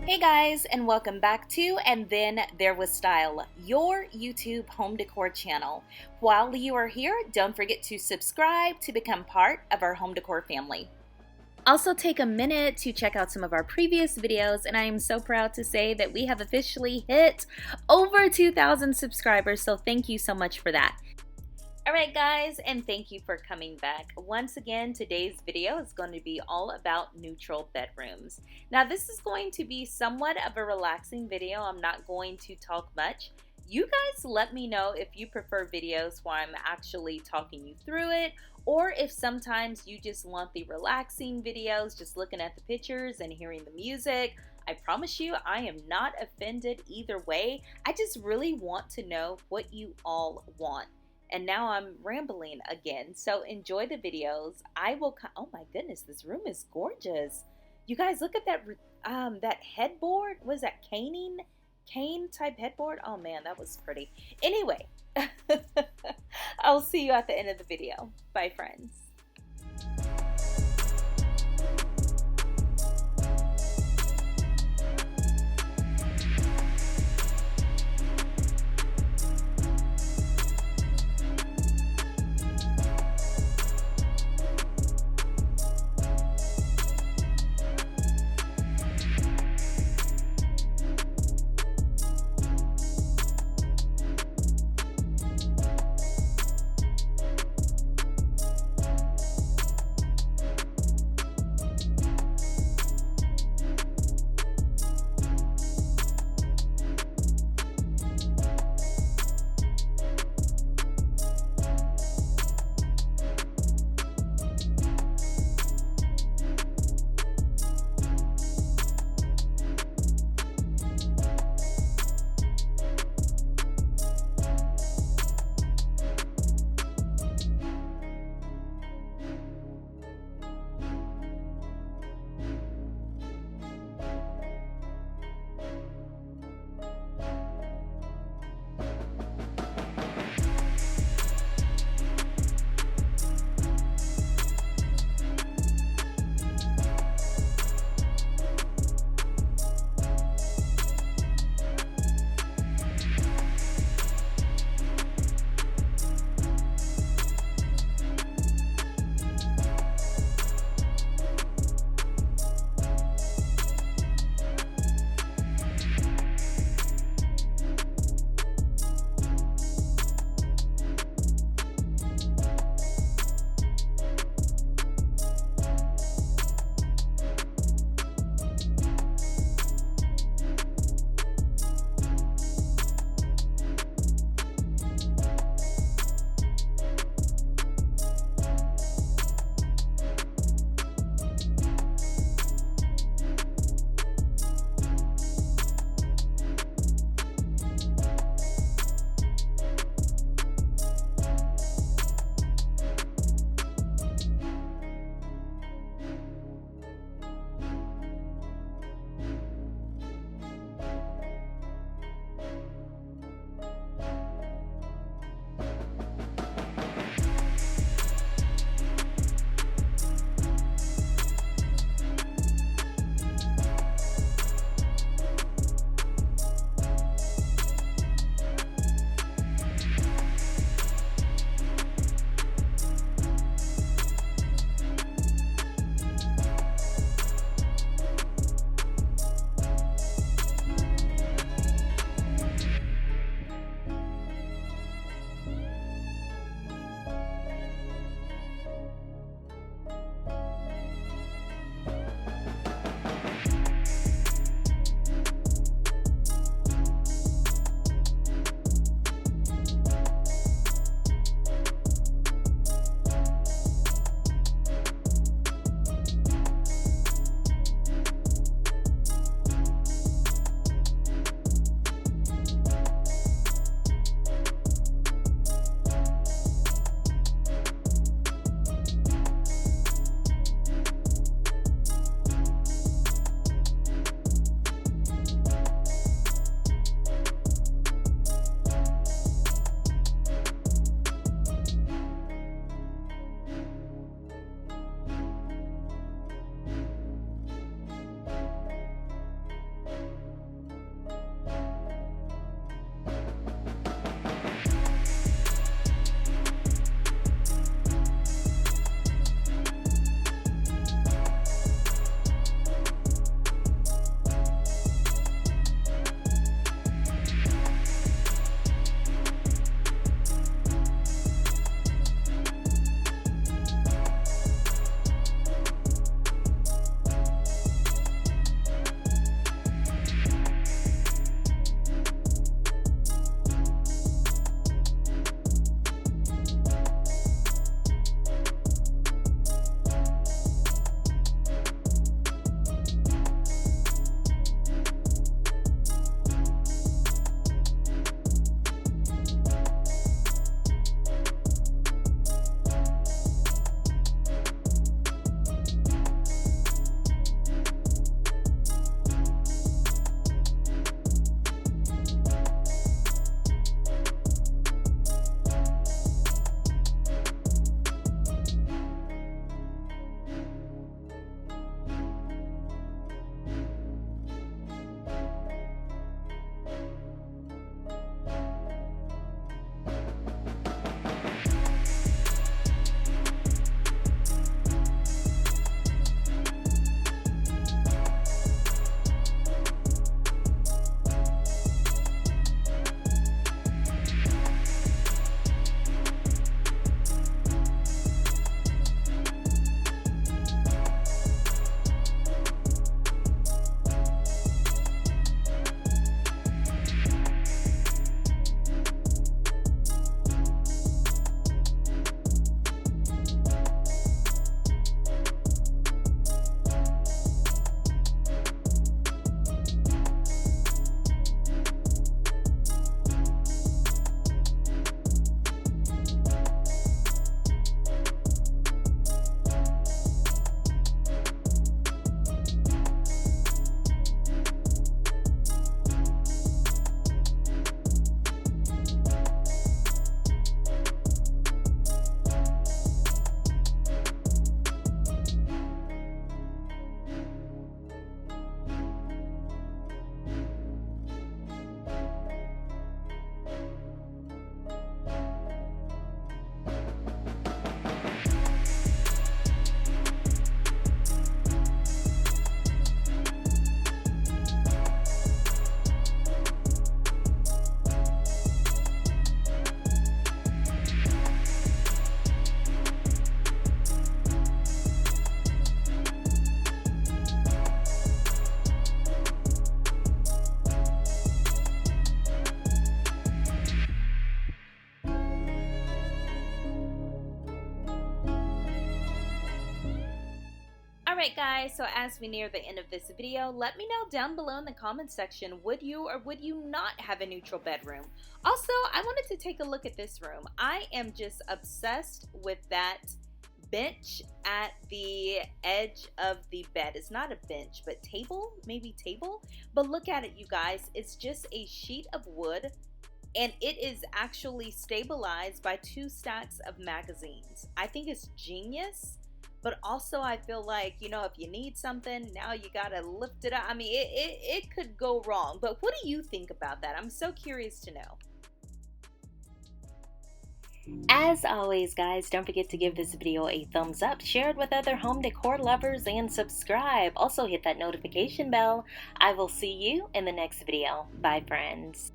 Hey guys, and welcome back to And Then There Was Style, your YouTube home decor channel. While you are here, don't forget to subscribe to become part of our home decor family. Also take a minute to check out some of our previous videos, and I am so proud to say that we have officially hit over 2,000 subscribers, so thank you so much for that. Alright guys, and thank you for coming back. Once again, today's video is going to be all about neutral bedrooms. Now this is going to be somewhat of a relaxing video. I'm not going to talk much. You guys let me know if you prefer videos where I'm actually talking you through it, or if sometimes you just want the relaxing videos, just looking at the pictures and hearing the music. I promise you, I am not offended either way. I just really want to know what you all want. And now I'm rambling again, so enjoy the videos. Oh my goodness, this room is gorgeous. You guys, look at that that headboard. What is that, cane type headboard? Oh man, that was pretty. Anyway, I'll see you at the end of the video. Bye friends. Alright guys, so as we near the end of this video, let me know down below in the comments section, would you or would you not have a neutral bedroom? Also, I wanted to take a look at this room. I am just obsessed with that bench at the edge of the bed. It's not a bench, but table, maybe table. But look at it, you guys. It's just a sheet of wood, and it is actually stabilized by 2 stacks of magazines. I think it's genius, but also I feel like, you know, if you need something, now you gotta lift it up. I mean, it could go wrong. But what do you think about that? I'm so curious to know. As always, guys, don't forget to give this video a thumbs up, share it with other home decor lovers, and subscribe. Also hit that notification bell. I will see you in the next video. Bye, friends.